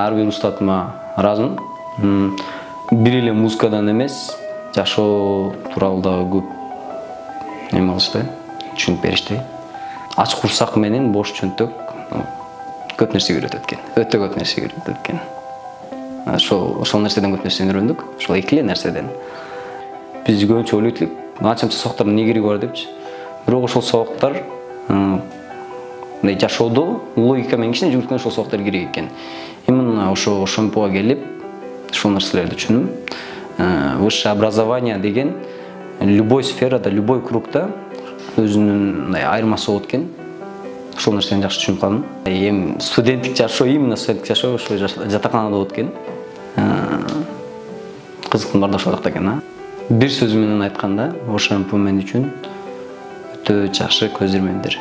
ар бир устатыма ыраазымын. Бир эле музыкадан эмес, жашоо тууралуу дагы көп эме кылышты, түшүнүп беришти. Ач курсак менен бош чөнтөк көп нерсе үйрөтөт экен. Өтө көп нерсе үйрөтөт экен. Ошол нерседен көп нерсени үйрөндүк. Ошол эки эле нерседен. Биз көбүнчө ойлойт элек, канчанча сабактардын эмне кереги бар депчи. Бирок ошол сабактар мындай жашоодо логика менен кичине жүгүрткөн ошол сабактар керек экен. Именно ошентууга келип, ошол нерселерди түшүндүм. Высшее образование деген любой сферада, любой кругда өзүнүн мындай айырмасы болот экен. Ошол нерсени жакшы түшүнүп калдым. Эми студенттик жашоо, именно студенттик жашоо ошо жатаканада болот экен. Кызыктын баары да ошол жакта экен. Бир сөз менен айтканда, ошентуу мен үчүн өтө жакшы көзөрмөндүр.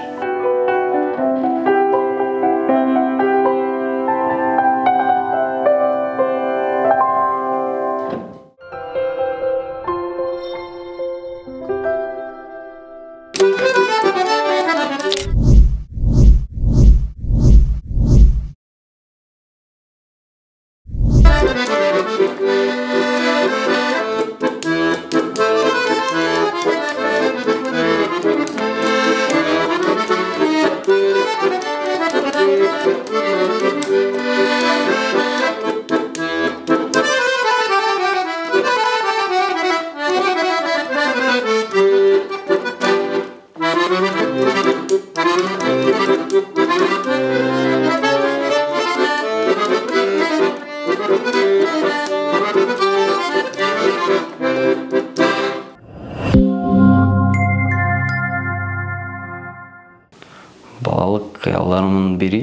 Балалык кыялдарымдын бири,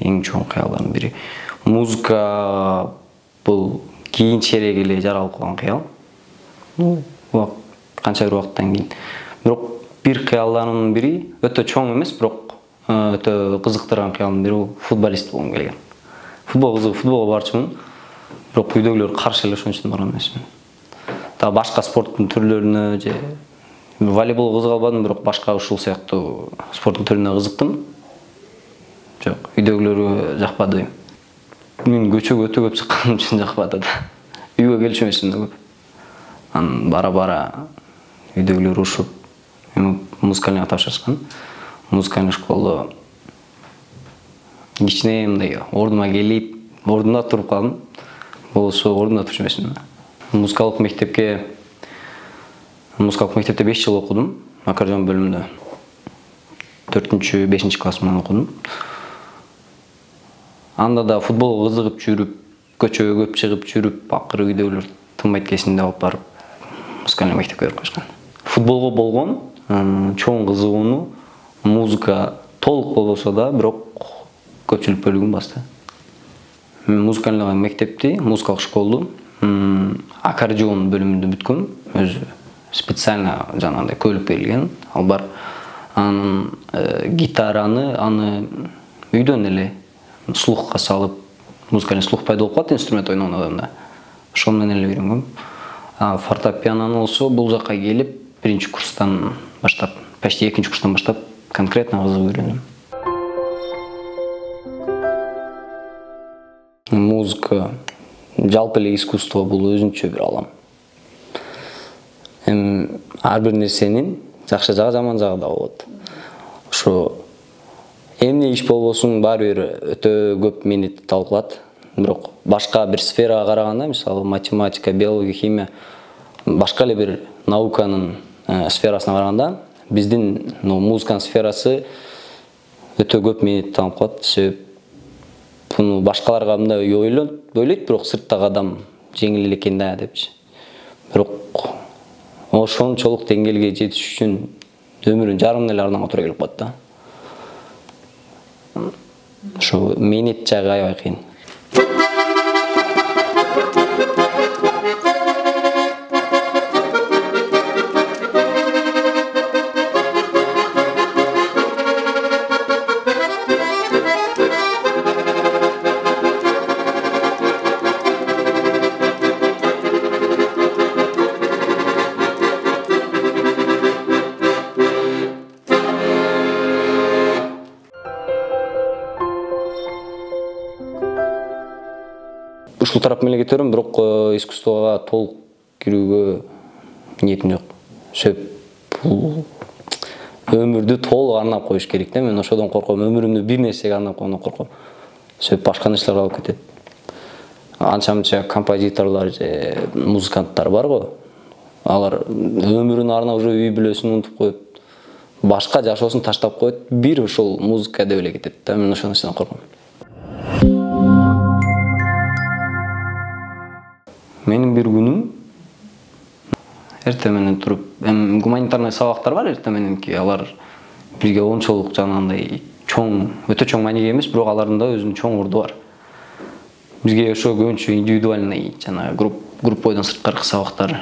эң чоң кыялдардын бири. Музыка бул кийинчерээк эле жаралып калган кыял. Канча бир убакыттан кийин. Бирок бир кыялдарымдын бири өтө чоң эмес, бирок өтө кызыктырган кыялдын бири футболист болгум келген. Футболго барчумун. Бирок үйдөгүлөр каршы эле, ошон үчүн барган эмесмин. Та башка спорттун түрлөрүнө же волейболго кызыга албадым, бирок башка ушул сыяктуу спорттун түрүнө кызыктым. Жок, үйдөгүлөргө жакпады. Мен көчөгө өтө көп чыкканым үчүн жакпады да. Үйгө келчү эмесмин да көп. Анан бара-бара үйдөгүлөр урушуп, музыкальныйга тапшырышкан. Музыкальный школдо кичине мындай ордума келип, ордумда туруп калдым. Болсо ордумда турчу эмесмин. Музыкалык мектепте 5 жыл окудум, аккордеон бөлүмүндө. 4-5 класс менен окудум. Анда да футболго кызыгып жүрүп, көчөгө көп чыгып жүрүп, акыры үйдөгүлөр тынбайт экенин деп алып барып музыкальный мектепке берип койгон. Футболго болгон чоң кызыгууну музыка толук болбосо да, бирок көпчүлүк бөлүгүн басты. Музыкальный мектепти, музыкалык школду аккордеон бөлүмүндө бүткөм. Өзү специально жанагындай көлүк берилген. Ал бар анын гитараны аны үйдөн эле слухка салып, музыкальный слух пайда болуп калат инструмент ойногон адамда. Ошол менен эле үйрөнгөм. Фортепианону болсо бул жакка келип, биринчи курстан баштап, почти экинчи курстан баштап конкретно кызыгып үйрөндүм. Музыка жалпы эле искусство бул өзүнчө бир алам. Ар бир нерсенин жакшы жагы, жаман жагы да болот. Ошо эмне иш болбосун баары бир өтө көп мени талкуулат. Бирок башка бир сферага караганда, мисалы математика, биология, химия, башка эле бир науканын сферасына караганда, биздин музыканын сферасы өтө көп мени таанып калат. Себеп буну башкаларга мындай ойлойт, бирок сырттагы адам жеңил эле экен да депчи. Бирок ошончолук деңгээлге жетиш үчүн өмүрүн жарымын эле арнага туура келип калат да. Ошо мээнет жагы аябай кыйын. ушул тарап менен кетерим, бирок искусствого толук кирүүгө ниетим жок. Бул өмүрдү толук арнап коюш керек да. Мен ошодон корком, өмүрүмдү бир нерсеге арнап койгондон корком. Башка нерселерге алып кетет. Анча-мынча композиторлор же музыканттар бар го. Алар өмүрүн арнап уже үй бүлөсүн унутуп коюп, башка жашоосун таштап коюп, бир ушул музыка деп эле кетет да. Мен ошол нерседен корком. Менин бир күнүм эртең менен туруп, гуманитарный сабактар бар эртең мененки, алар бизге ончолук жанагындай чоң, өтө чоң мааниге эмес, бирок алардын да өзүнүн чоң орду бар. Бизге ошо көбүнчө индивидуальный, жана группойдон сырткаркы сабактар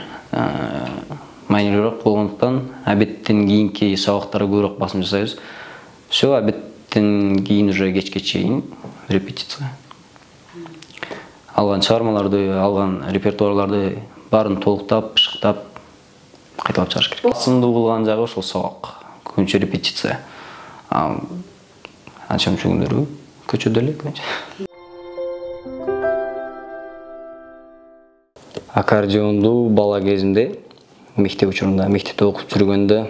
маанилүүрөөк болгондуктан, обедтен кийинки сабактарга көбүрөөк басым жасайбыз. Ошо обедтен кийин уже кечке чейин репетиция. Алган чыгармаларды, алган репертуарларды баарын толуктап, пышыктап, кайталап чыгарыш керек. Басымдуу кылган жагы ошол сабак, көбүнчө репетиция. Анча-мынча күндөрү көчөдө эле көбүнчө. Аккордеонду бала кезимде, мектеп учурунда, мектепте окуп жүргөндө,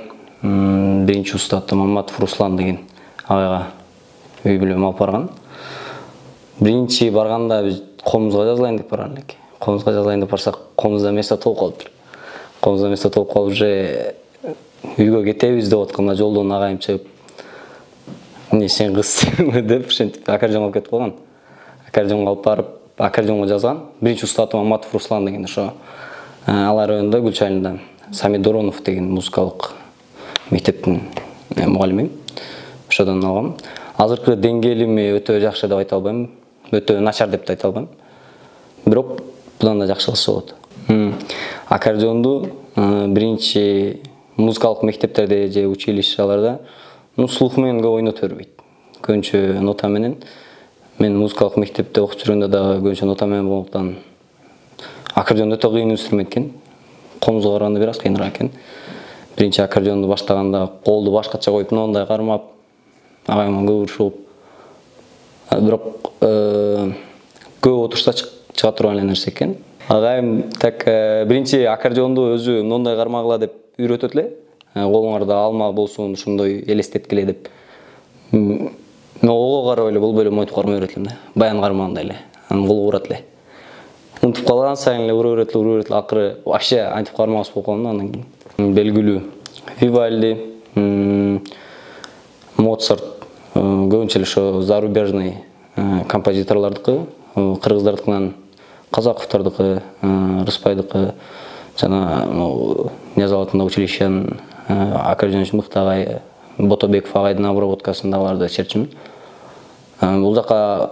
биринчи устатым Маматов Руслан деген агайга үй бүлөм алып барган. Биринчи барганда биз колумузга жазылайын деп барган элек. Колумузга жазылайын деп барсак, колумузда место толуп калыптыр. Колумузда место толуп калып, уже үйгө кетебиз деп атканда жолдон агайым чыгып, "Эмне сен кызсыңбы?" деп ошентип аккордеон алып кетип калган. Аккордеонго алып барып, аккордеонго жазган. Биринчи устатым Маматов Руслан деген, ошо алар районунда Гүлчайында Самит Доронов деген музыкалык мектептин мугалими. Ошодон алгам. Азыркы деңгээлими өтө жакшы деп айта албайм, өтө начар деп айта албайм. Бирок будан да жакшы кылса болот. Аккордеонду биринчи музыкалык мектептерде же училищаларда слух менен көп ойното бербейт. Көбүнчө нота менен. Мен музыкалык мектепте окуп жүргөндө дагы көбүнчө нота менен болгондуктан аккордеон өтө кыйын инструмент экен. Колумузга караганда бир аз кыйыныраак экен. Биринчи аккордеонду баштаганда колду башкача коюп, мындай кармап, агайыма көп урушуп, бирок көп отурса чыга турган эле нерсе экен. Агайым так биринчи аккордеонду өзү мындай кармагыла деп үйрөтөт эле. Колуңарда алма болсун, ушундой элестеткиле деп. Мен ого карап эле бул бөлөм монтип кармай берет элем да. Баян кармагандай эле. Анын колу урат эле. Унутуп калган сайын эле ура берет эле, акыры вообще антип кармагыс болуп калдым андан кийин. Белгилүү Вивальди, Моцарт, көбүнчө эле ошо зарубежный композиторлордуку, кыргыздардыкынан Казаковдордуку, Рыспайдыкы, жана Нязалатында училищенин аккордеончу мыкты агай Ботобеков агайдын обработкасында аларды чертчимин. Бул жака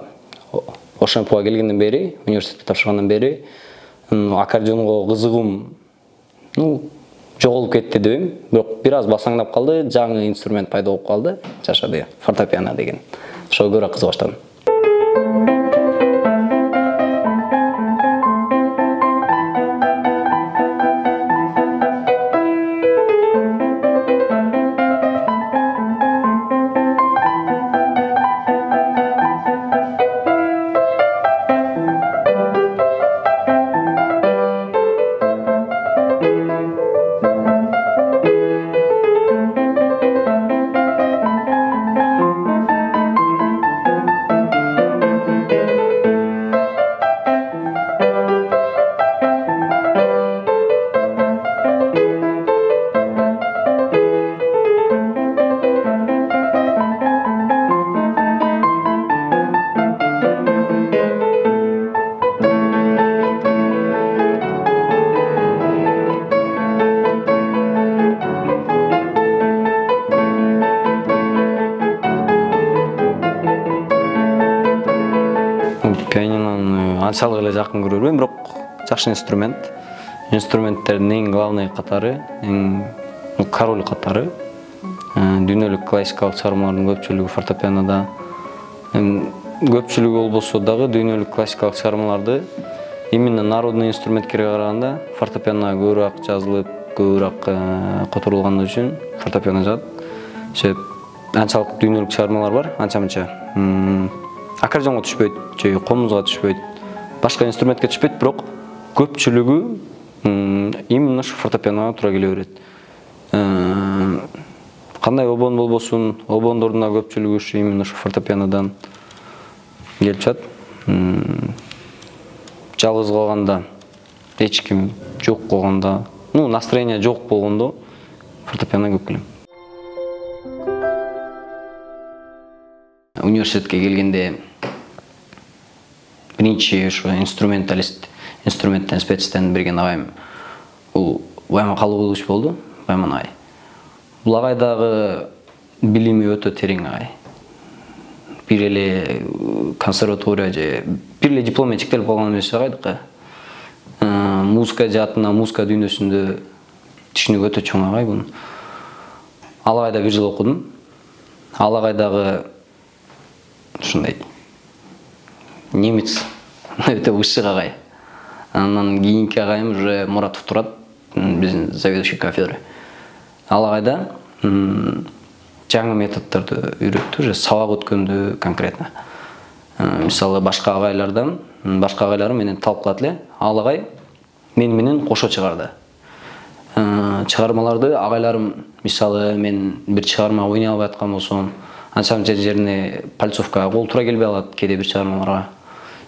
Ошентпуга келгенден бери, университетке тапшыргандан бери аккордеонго кызыгым жоголуп кетти дебейм, бирок бир аз басаңдап калды, жаңы инструмент пайда болуп калды, жашады, фортепиано деген. Ошого көбүрөөк кызыга баштадым. Пианинону анчалык эле жакын көрбөйм, бирок жакшы инструмент. Инструменттердин эң главный катары, эң король катары. Дүйнөлүк классикалык чыгармалардын көпчүлүгү фортепианода. Көпчүлүгү болбосо дагы дүйнөлүк классикалык чыгармаларды именно народный инструменттерге караганда фортепиано көбүрөөк жазылып, көбүрөөк которулган үчүн фортепиано жазат. Себеп анчалык дүйнөлүк чыгармалар бар, анча-мынча. Аккордеонго түшпөйт, же колумузга түшпөйт. башка инструментке түшпөйт, бирок көпчүлүгү именно ушу фортепианоға тура келе берет. Кандай обон болбосун, обондордун да көпчүлүгү ушу именно ушу фортепианодан келип чыгат. Жалгыз калганда, эч ким жок болгондо, настроение жок болгондо фортепиано көп келем. Университетке келгенде биринчи ушу инструменттен спецтен берген агайым бул Байман Калыбулович болду, Байман агай. Бул агайдагы билими өтө терең агай. Бир эле консерватория же бир эле диплом менен чектелип калган эмес агайдыкы. Музыка жаатына, музыка дүйнөсүндө түшүнүгү өтө чоң агай бунун. Ал агайда бир жыл окудум. Ал агайдагы ушундай немец өтө ушык агай. Андан кийинки агайым уже Муратов турат, биздин заведующий кафедры. Ал агайда жаңы методдорду үйрөттү, уже сабак өткөндү конкретно. Мисалы башка агайларым менен талкуулат эле. Ал агай менен кошо чыгарды. Чыгармаларды агайларым, мисалы мен бир чыгарма ойнай албай аткан болсом, анча-мынча жерине пальцовка кол туура келбей калат кээде бир чыгармаларга.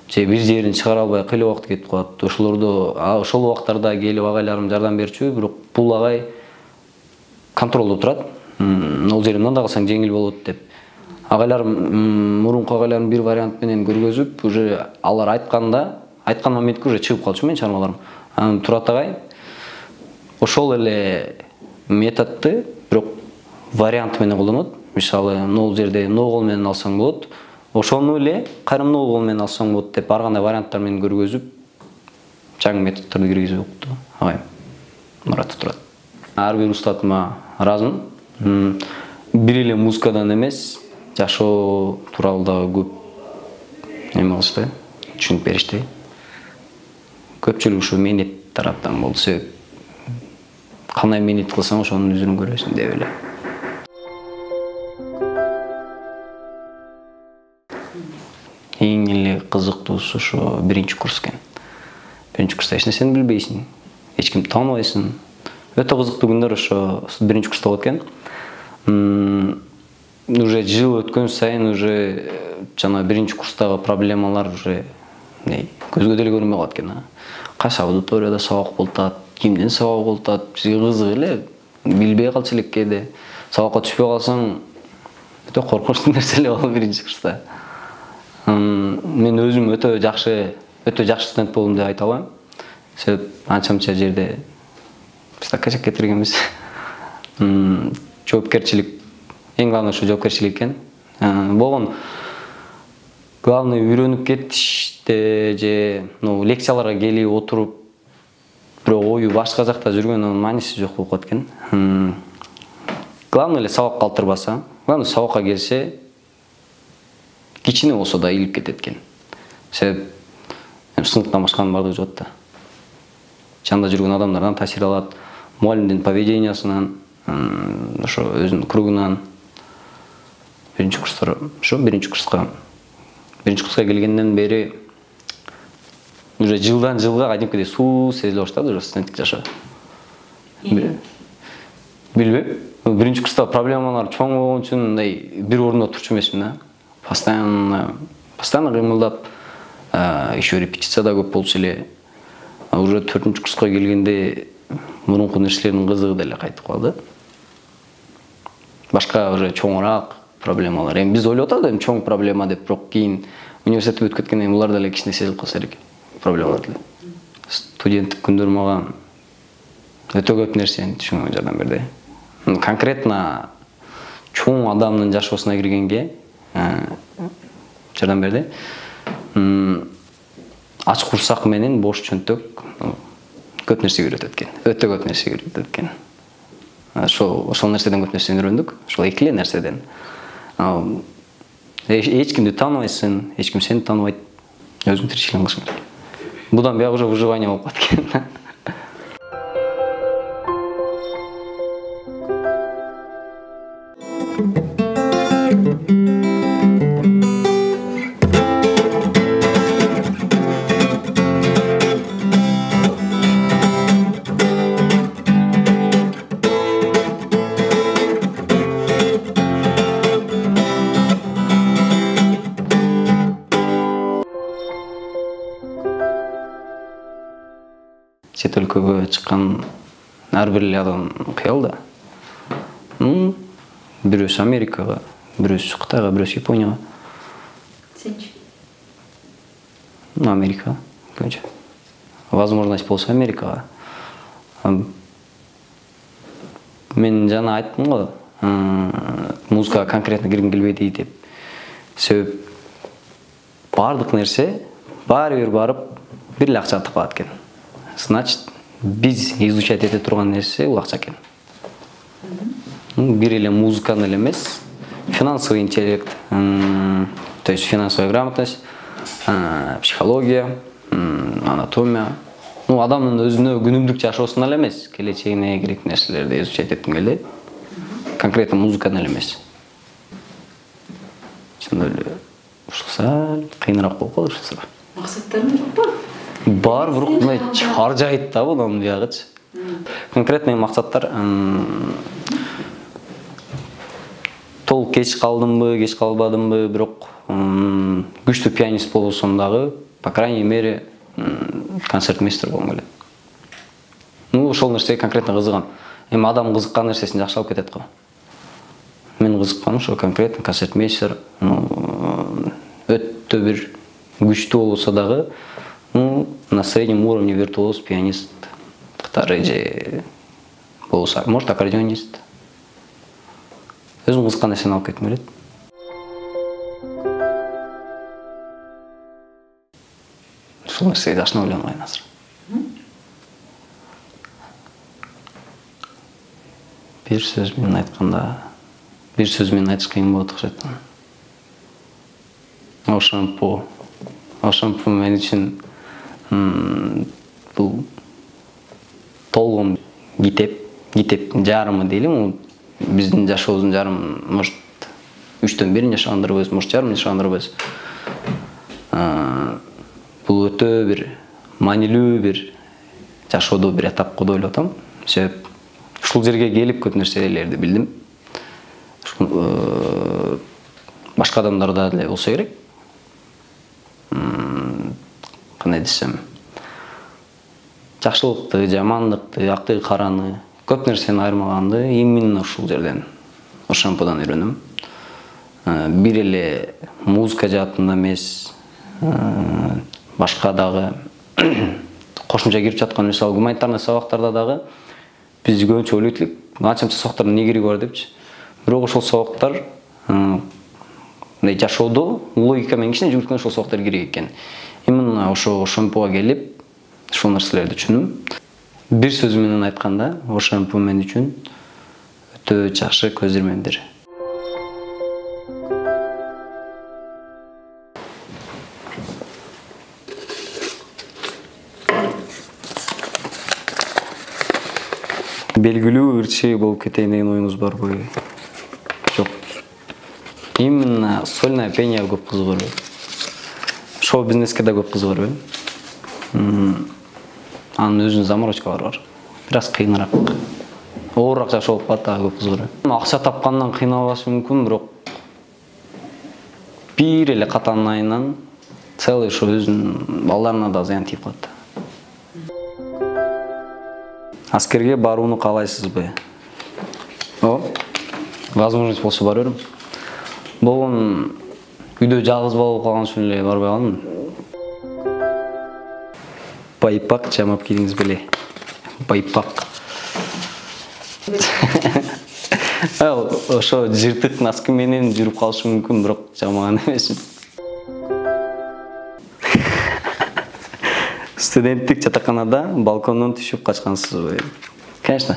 Же бир жерин чыгара албай кыйла убакыт кетип калат. Ошол убактарда келип агайларым жардам берчү, бирок бул агай контролдо турат. Ол жерин мындай кылсаң жеңил болот деп. Агайларым, мурунку агайларым бир вариант менен көргөзүп, уже алар айткан моментке уже чыгып калчу мен чыгармаларым. Турат агай ошол эле методду бирок вариант менен колдонот. Мисалы, нол жерде нол кол менен алсаң болот. Ошону эле кайрым нол кол менен алсаң болот деп ар кандай варианттар менен көргөзүп, жаңы методдорду киргизип окутту агайым. Муратов турат. Ар бир устатыма ыраазымын. Бир эле музыкадан эмес, жашоо тууралуу дагы көп эме кылышты, түшүнүп беришти. Көпчүлүк ушу мээнет тараптан болду, себеп кандай мээнет кылсаң ошонун үзүнүн көрөсүң деп эле. Эң эле кызыктуусу ошо биринчи курс экен. Биринчи курста эч нерсени билбейсиң, эч кимди тааныбайсың. Өтө кызыктуу күндөр ошо биринчи курста болот экен. Уже жыл өткөн сайын уже жана биринчи курстагы проблемалар уже көзгө деле көрүнбөй калат экен. Кайсы аудиторияда сабак болуп атат, кимдин сабагы болуп атат, бизге кызык эле, билбей калчу элек кээде. Сабакка түшпөй калсаң өтө коркунучтуу нерсе эле болду биринчи курста. Мен өзүм өтө жакшы студент болдум деп айта албайм. Себеп анча-мынча жерде стакачак кетиргенбиз. Жоопкерчилик, эң главный ушу жоопкерчилик экен. Болгон главный үйрөнүп кетиште же лекцияларга келип отуруп бирок ою башка жакта жүргөндүн мааниси жок болуп калат экен. Главный эле сабак калтырбаса, главный сабакка келсе кичине болсо да илип кетет экен. Себеп сыныптан башканын баардыгы жок да. Жанында жүргөн адамдардан таасир алат, мугалимдин поведениясынан, ошо өзүнүн кругунан. Биринчи курска келгенден бери уже жылдан жылга кадимкидей суу сезиле баштады уже студенттик жашоо. Билбейм. Биринчи курста проблемалар чоң болгон үчүн мындай бир орунда турчу эмесмин да. Постоянно кыймылдап, еще репетиция да көп болчу эле. Уже 4-нчү курска келгенде мурунку нерселердин кызыгы деле кайтып калды. Башка уже чоңураак проблемалар. Эми биз ойлоп атабыз, чоң проблема деп, бирок кийин университетти бүтүп кеткенден кийин булар деле кичине сезилип калса керек. Проблемалар деле. Студенттик күндөр мага өтө көп нерсени түшүнгөнгө жардам берди. Конкретно чоң адамдын жашоосуна киргенге жардам берди. Ач курсак менен бош чөнтөк көп нерсе үйрөтөт экен. Өтө көп нерсе үйрөтөт экен. Ошол нерседен көп нерсе үйрөндүк. Ошол эки эле нерседен. Эч кимди тааныбайсың, эч ким сени тааныбайт. Өзүң тиричилик кылышың керек. Будан бияк уже выживание болуп калат экен. өлкөгө чыккан ар бир эле адам кыял да. Бирөөсү Америкага, бирөөсү Кытайга, бирөөсү Японияга. Сенчи? Америка. Возможность болсо Америкага. Мен жана айттым го, музыкага конкретно киргим келбейди деп. Себеп бардык нерсе баары бир барып бир эле акча калат экен. Значит, биз изучать эте турган нерсе бул акча экен. Бир эле музыканы эле эмес, финансовый интеллект, то есть финансовая грамотность, психология, анатомия. Адамдын өзүнө күнүмдүк жашоосуна эле эмес, келечегине керек нерселерди изучать этким келди. Конкретно музыканы эле эмес. Чындап эле ушул сал кыйыныраак болуп калышы. Максаттарың жокпу? Бар, бирок мындай чаржайт да бунун биягычы. Конкретный максаттар толук кеч калдымбы, кеч калбадымбы, бирок күчтүү пианист болсом дагы, по крайней мере, концертмейстер болгум келет. Ошол нерсеге конкретно кызыгам. Эми адам кызыккан нерсесин жакшы алып кетет го. Мен кызыкканым ошо конкретно концертмейстер, өтө бир күчтүү болсо дагы, на среднем уровне виртуоз, пианист катары же болсо, может аккордеонист. Өзүм кызыккан нерсени алып кетким келет. Ушул нерсеге жакшы ойлонбайм азыр. Бир сөз менен айтканда, бир сөз менен айтыш кыйын болот окшойт. Ошампу мен үчүн бул толгон китептин жарымы дейлим. Биздин жашообуздун жарымын, может, 3/1 жашагандырбыз, может, жарым жашагандырбыз. Бул өтө бир маанилүү бир жашоодо бир этап го деп ойлоп атам. Себеп ушул жерге келип көп нерселерди билдим. Башка адамдарда деле болсо керек. Кандай десем, жакшылыкты, жамандыкты, акты, караны, көп нерсени айырмаганды именно ушул жерден, Ошампудан үйрөнөм. Бир эле музыка жаатында эмес, башка дагы кошумча кирип жаткан, мисалы, гуманитарный сабактарда дагы биз көбүнчө ойлойт элек, канчанча сабактардын эмне кереги бар депчи. Бирок ошол сабактар мындай жашоодо логика менен кичине жүгүрткөн ошол сабактар керек экен. Именно ошо Ошампуга келип, ошол нерселерди түшүндүм. Бир сөз менен айтканда, Ошампу мен үчүн өтө жакшы көзөрмөмдүр. Белгилүү ырчы болуп кетейин деген оюңуз барбы? Жок. Именно сольное пение көп кызыгыр. Шоу-бизнеске да көп кызыгыр. Анын өзүнүн заморочкалары бар. Бираз кыйыныраак. Оорураак жашоо болуп калат, көп кызыгыр. Акча тапкандан кыйналбашы мүмкүн, бирок бир эле катанын айынан целый ошо өзүнүн балдарына да зыян тийип калат. Аскерге барууну каалайсызбы? Возможность болсо бара берем. Болгон үйдө жалгыз болуп калган үчүн эле барбай калдым. Байпак жамап келиңиз беле. Байпак. Ошо жыртык носки менен жүрүп калышы мүмкүн, бирок жамаган эмесмин. Студенттик жатаканада балкондон түшүп качкансызбы? Конечно.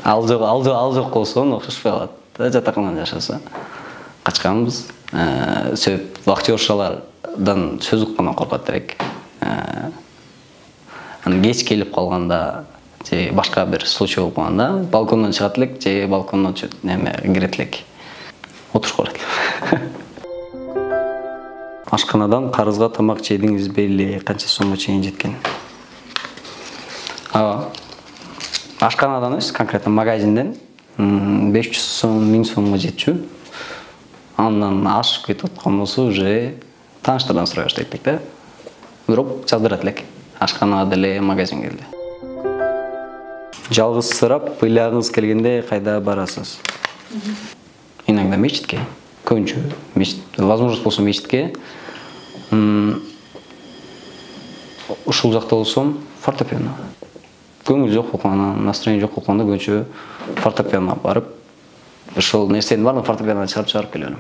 Ал жок болсо окшошпой калат. Жатаканада жашаса качканбыз. Себеп вахтершалардан сөз уккандан коркот элек. Кеч келип калганда же башка бир случай болуп калганда балкондон чыгат элек, же балкондон кирет элек. Отурушка барат элек. Ашканадан карызга тамак жедиңиз беле, канча сомго чейин жеткен? Ашканадан эмес, конкретно магазинден 500 сом, 1000 сомго жетчү. Андан ашып кетип аткан болсо уже тааныштардан сурай баштайт элек да. Бирок жаздырат элек. Ашканага деле, магазинге деле. Жалгызсырап ыйлағыңыз келгенде кайда барасыз? Иногда мечитке. Көбүнчө мечит. Возможность болсо мечитке. Ушул жакта болсом фортепиано. Көңүл жок болгондо, настроение жок болгондо көбүнчө фортепиано барып, ошол нерсенин баарын фортепианодан чыгарып келем.